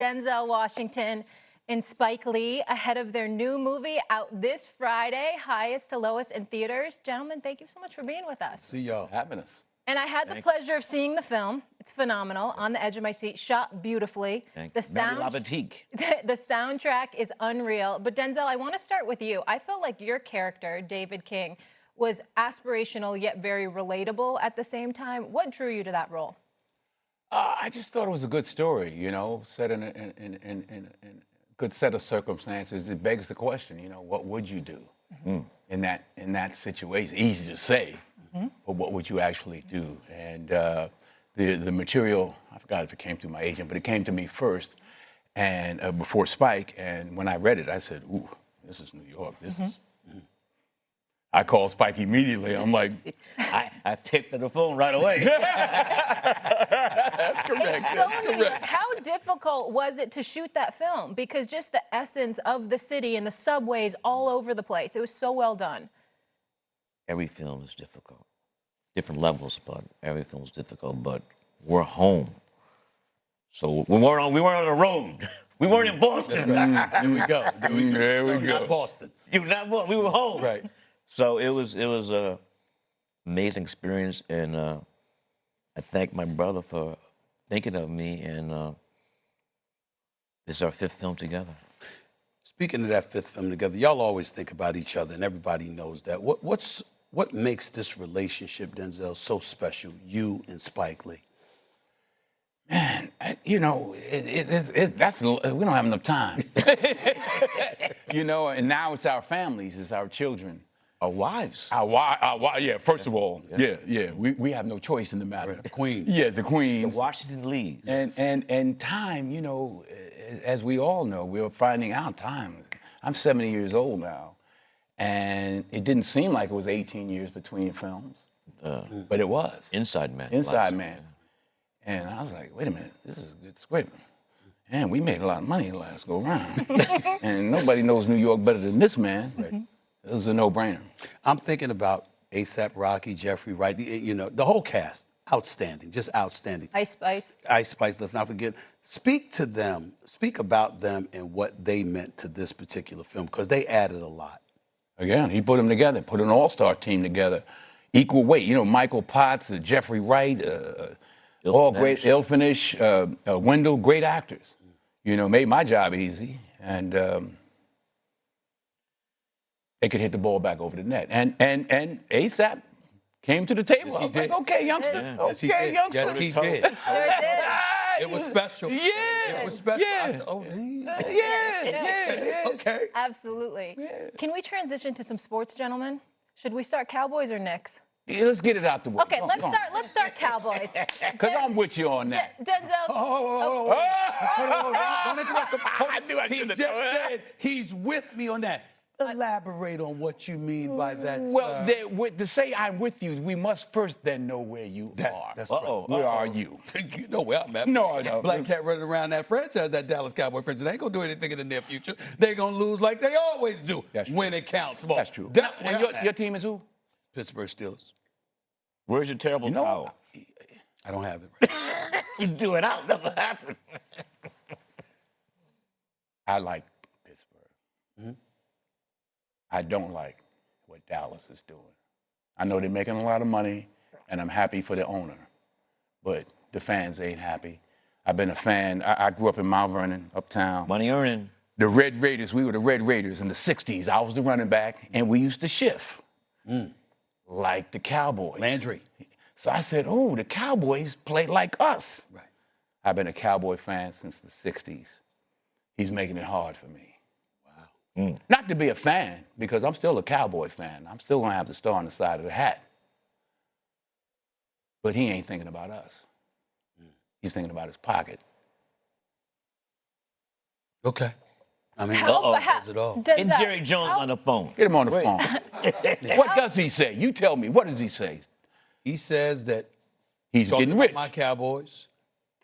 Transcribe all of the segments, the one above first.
Denzel Washington and Spike Lee ahead of their new movie out this Friday, highest to lowest in theaters. Gentlemen, thank you so much for being with us. See y'all. Having us. And I had the pleasure of seeing the film. It's phenomenal. On the edge of my seat, shot beautifully. The soundtrack is unreal. But Denzel, I want to start with you. I felt like your character, David King, was aspirational yet very relatable at the same time. What drew you to that role? I just thought it was a good story, you know, set in a good set of circumstances. It begs the question, you know, what would you do in that situation? Easy to say, but what would you actually do? And the material, I forgot if it came through my agent, but it came to me first, and before Spike. And when I read it, I said, "Ooh, this is New York. This is." I called Spike immediately. I'm like, I picked up the phone right away. That's correct. It's so New York. How difficult was it to shoot that film? Because just the essence of the city and the subways all over the place. It was so well done. Every film is difficult. Different levels, but every film is difficult. But we're home. So we weren't on the road. We weren't in Boston. There we go. There we go. Not Boston. You were not Boston. We were home. Right. So it was a amazing experience, and I thank my brother for thinking of me. And this is our fifth film together. Speaking of that fifth film together, y'all always think about each other, and everybody knows that. What makes this relationship, Denzel, so special? You and Spike Lee. Man, you know, we don't have enough time. You know, and now it's our families, it's our children. Our wives. Yeah, first of all, yeah. We have no choice in the matter. The Queens. Yeah, the Queens. The Washington League. And time, you know, as we all know, we're finding out time. I'm 70 years old now, and it didn't seem like it was 18 years between films, but it was. Inside Man. Inside Man. And I was like, wait a minute, this is a good script. And we made a lot of money last go round. And nobody knows New York better than this man. Right. It was a no-brainer. I'm thinking about A$AP Rocky, Jeffrey Wright, you know, the whole cast. Outstanding, just outstanding. Ice Spice. Ice Spice, let's not forget. Speak to them, speak about them and what they meant to this particular film, because they added a lot. Again, he put them together, put an all-star team together. Equal weight, you know, Michael Potts, Jeffrey Wright, all great, Ilfinish, Wendell, great actors. You know, made my job easy. And they could hit the ball back over the net. And A$AP came to the table. Yes, he I was did. like, okay, youngster. Yeah. Okay, Yes, he did. youngster. Yes, he did. Sure did. It was special. Yeah. It was special. Yeah. I said, oh, damn. Yeah. Okay. Absolutely. Yeah. Can we transition to some sports, gentlemen? Should we start Cowboys or Knicks? Yeah, let's get it out the way. Okay, let's start Cowboys. Because I'm with you on that. Denzel. Hold on. Don't interrupt him. I knew I He shouldn't just have done said he's with me on that. Elaborate on what you mean by that. Well, to say I'm with you, we must first then know where you are. That's Uh-oh. right. Where are you? You know where I'm at. No, I don't. Black Cat running around that franchise, that Dallas Cowboy franchise. They ain't gonna do anything in the near future. They gonna lose like they always do when it counts. Ball. That's true. That's where And I'm at. your team is who? Pittsburgh Steelers. Where's your terrible towel? I don't have it. Right. You do it out. That's what happens. I like Pittsburgh. I don't like what Dallas is doing. I know they're making a lot of money, and I'm happy for the owner, but the fans ain't happy. I've been a fan. I grew up in Mount Vernon, uptown. Money earning. The Red Raiders, we were the Red Raiders in the 60s. I was the running back, and we used to shift like the Cowboys. Landry. So I said, oh, the Cowboys play like us. Right. I've been a Cowboy fan since the 60s. He's making it hard for me. Not to be a fan, because I'm still a Cowboy fan. I'm still going to have the star on the side of the hat. But he ain't thinking about us. He's thinking about his pocket. Okay. I mean, says it all. Get Jerry Jones on the phone. Get him on the phone. What does he say? You tell me. What does he say? He says that He's talking getting about rich. my Cowboys,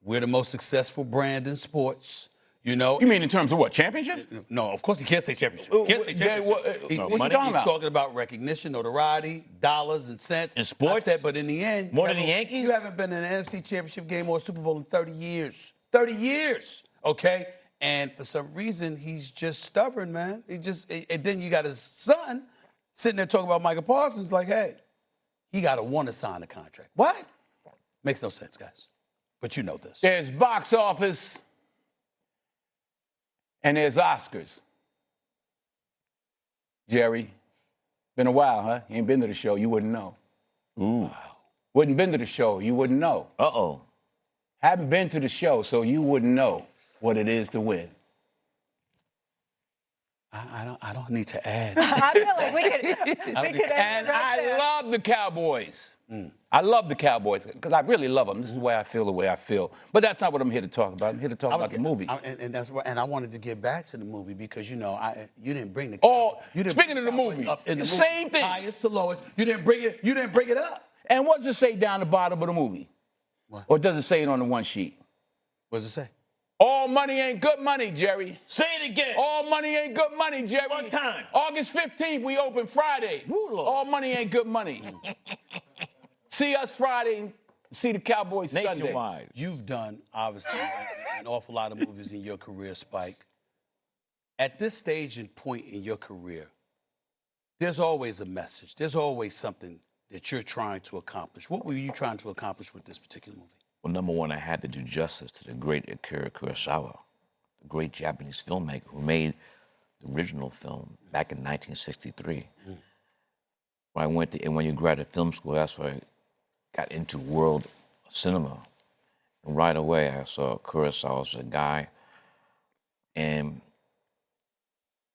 we're the most successful brand in sports. You know, You mean in terms of what, championship? no, of course he can't say championship. He can't say championship. What you talking about? He's talking about recognition, notoriety, dollars and cents. In sports? I said, but in the end, More than the Yankees? You haven't been in an NFC championship game or a Super Bowl in 30 years. 30 years. okay? And for some reason, he's just stubborn, man. And then you got his son sitting there talking about Michael Parsons like, hey, he got to want to sign the contract. What? Makes no sense, guys. But you know this. There's box office and there's Oscars. Jerry, been a while, huh? You ain't been to the show, you wouldn't know. Ooh. Wouldn't been to the show, you wouldn't know. Uh-oh. Haven't been to the show, so you wouldn't know what it is to win. I don't need to add. I feel like we could end it And right I there. love the Cowboys. I love the Cowboys because I really love them. This is the way I feel. But that's not what I'm here to talk about. I'm here to talk about the movie. And I wanted to get back to the movie because you didn't bring the. Oh, you didn't speaking bring of the Cowboys movie, up in the same movie, thing. highest to lowest. You didn't bring it. You didn't bring it up. And what does it say down the bottom of the movie? What? Or does it say it on the one sheet? What does it say? All money ain't good money, Jerry. Say it again. All money ain't good money, Jerry. One time. August 15th, we open Friday. Woo, Lord. All money ain't good money. See us Friday, see the Cowboys Sunday. Nationwide. You've done obviously an awful lot of movies in your career, Spike. At this stage and point in your career, there's always a message. There's always something that you're trying to accomplish. What were you trying to accomplish with this particular movie? Well, number one, I had to do justice to the great Akira Kurosawa, the great Japanese filmmaker who made the original film back in 1963. When I went to NYU graduate film school, that's where I got into world cinema. And right away, I saw Kurosawa as a guy, and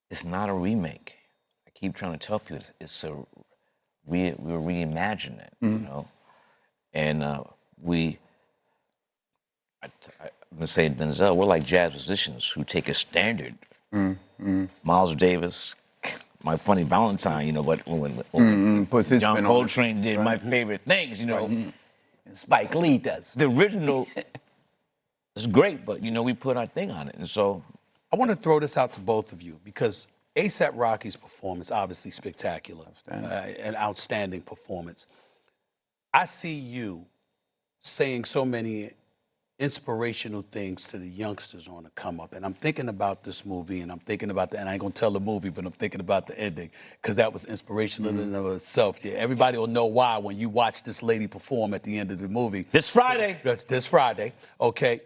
it's not a remake. I keep trying to tell people we're reimagining it, you know? And I'm gonna say Denzel, we're like jazz musicians who take a standard. Miles Davis, My Funny Valentine, you know, but when Puts his John spin on it. Coltrane did My Favorite Things, you know. And Spike Lee does. The original is great, but, you know, we put our thing on it. And so I want to throw this out to both of you because A$AP Rocky's performance, obviously spectacular, an outstanding performance. I see you saying so many inspirational things to the youngsters on the come up. And I'm thinking about this movie and I'm thinking about and I ain't gonna tell the movie, but I'm thinking about the ending because that was inspirational in and of itself. Yeah, everybody will know why when you watch this lady perform at the end of the movie. this Friday, That's this Friday, okay?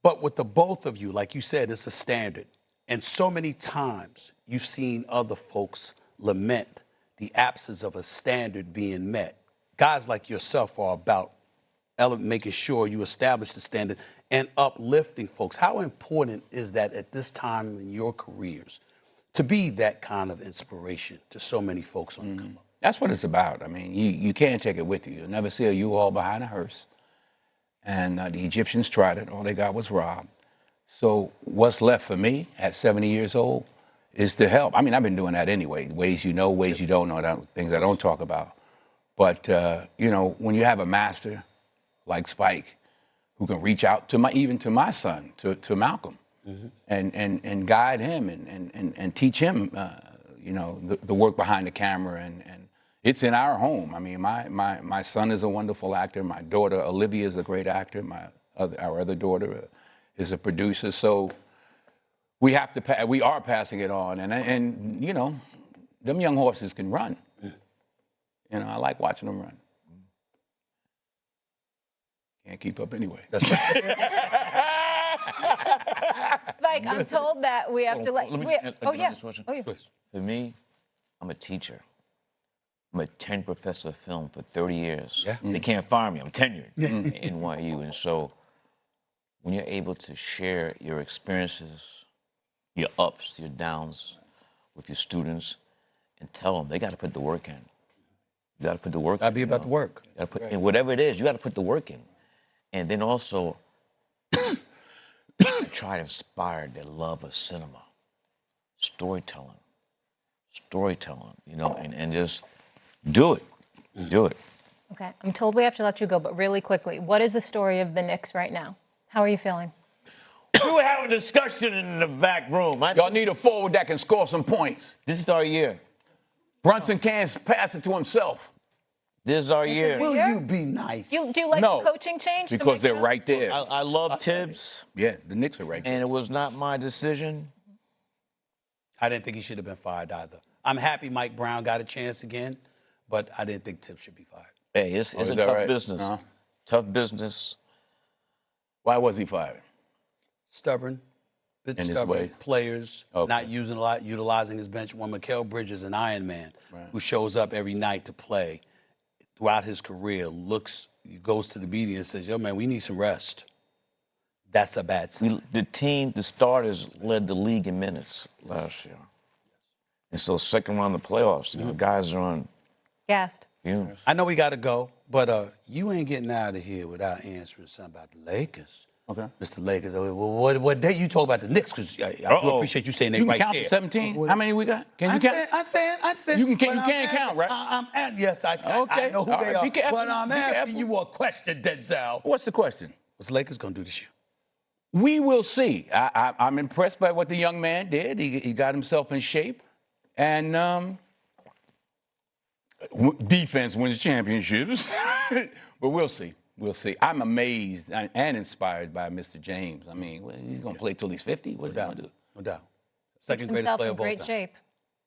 But with the both of you, like you said, it's a standard. And so many times you've seen other folks lament the absence of a standard being met. Guys like yourself are about making sure you establish the standard and uplifting folks. How important is that at this time in your careers to be that kind of inspiration to so many folks on the come up? That's what it's about. I mean, you can't take it with you. You'll never see a U-Haul behind a hearse. And the Egyptians tried it. All they got was robbed. So what's left for me at 70 years old is to help. I mean, I've been doing that anyway. Ways you know, ways you don't know, things I don't talk about. But, you know, when you have a master like Spike who can reach out to even to my son, to Malcolm, and guide him and teach him, you know, the work behind the camera. And it's in our home. I mean, my son is a wonderful actor. My daughter, Olivia, is a great actor. Our other daughter is a producer. So we are passing it on. And you know, them young horses can run. You know, I like watching them run. Can't keep up anyway. That's right. Spike, I'm told that we have to let. let me we- just oh answer yeah. this question. Oh yeah. Please. For me, I'm a teacher. I'm a tenured professor of film for 30 years. Yeah. They can't fire me. I'm tenured at NYU. And so when you're able to share your experiences, your ups, your downs with your students and tell them they got to put the work in. You got to put the work in. Gotta be about the work. You gotta put, and whatever it is, you got to put the work in. And then also try to inspire their love of cinema, storytelling, you know, and just do it. Do it. Okay. I'm told we have to let you go, but really quickly, what is the story of the Knicks right now? How are you feeling? We were having a discussion in the back room. Y'all need a forward that can score some points. This is our year. Brunson can't pass it to himself. This is our This is year. Will Yeah. you be nice? Do you like No, the coaching change? to because make they're it up? right there. I love Tibbs, Yeah, the Knicks are right there. and it was not my decision. I didn't think he should have been fired either. I'm happy Mike Brown got a chance again, but I didn't think Tip should be fired. Hey, it's is a that tough right? business. Uh-huh. Tough business. Why was he fired? Stubborn, In his stubborn way. players, Okay. not utilizing his bench. When Mikal Bridges, an Iron Man, who shows up every night to play throughout his career, goes to the media and says, "Yo, man, we need some rest." That's a bad sign. The starters led the league in minutes last year. And so second round of the playoffs, guys are on Gassed. fumes. I know we got to go, but you ain't getting out of here without answering something about the Lakers. Okay. Mr. Lakers, well, what day you talk about the Knicks? Because I do Uh-oh. appreciate you saying they You can right count there. to 17? How many we got? Can you count? I said. You can but you I'm can't asking- count, right? Yes, I Okay. know who All they right. are. Be careful. But I'm Be asking careful. you a question, Denzel. What's the question? What's the Lakers going to do this year? We will see. I'm impressed by what the young man did. He got himself in shape. And defense wins championships. But we'll see. We'll see. I'm amazed and inspired by Mr. James. I mean, he's going to play till he's 50? What's he going to do? No doubt. Second Keeps greatest himself player in of all great time. shape.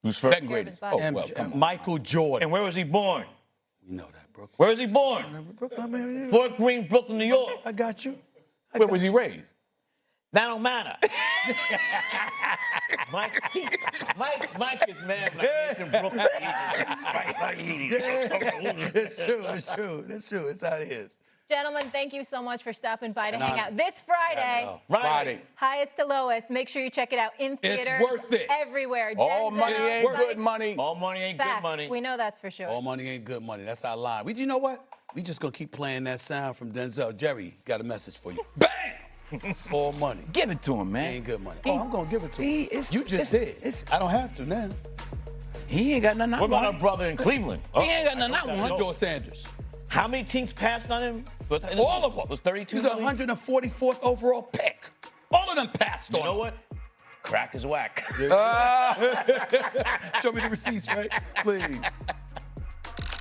Who's first? Second greatest. body. Oh, well, And come on. Michael Jordan. And where was he born? You know that, Brooklyn. Where was he born? Brooklyn, Fort Greene, Brooklyn, New York. I got you. Where was he raised? That don't matter. Mike is mad when I mention Brooklyn. It's true. That's true. It's how it is. Gentlemen, thank you so much for stopping by to An hang honor. out this Friday. Friday. Highest to lowest. Make sure you check it out in It's theaters. worth it. Everywhere. All Denzel, money ain't worth good money. All money ain't Facts. good money. We know that's for sure. All money ain't good money. That's our line. You know what? We just gonna keep playing that sound from Denzel. Jerry got a message for you. Bang! All money Give it to him, man. ain't good money. Oh, I'm gonna give it to He- him. it's- You just did. I don't have to now. He ain't got nothing I What about our want. brother in Cleveland? He ain't got nothing I want. Shador Sanders. How many teams passed on him? All of them. Was 32 He's a million? 144th overall pick. All of them passed on You know him. what? Crack is whack. Show me the receipts, right? Please.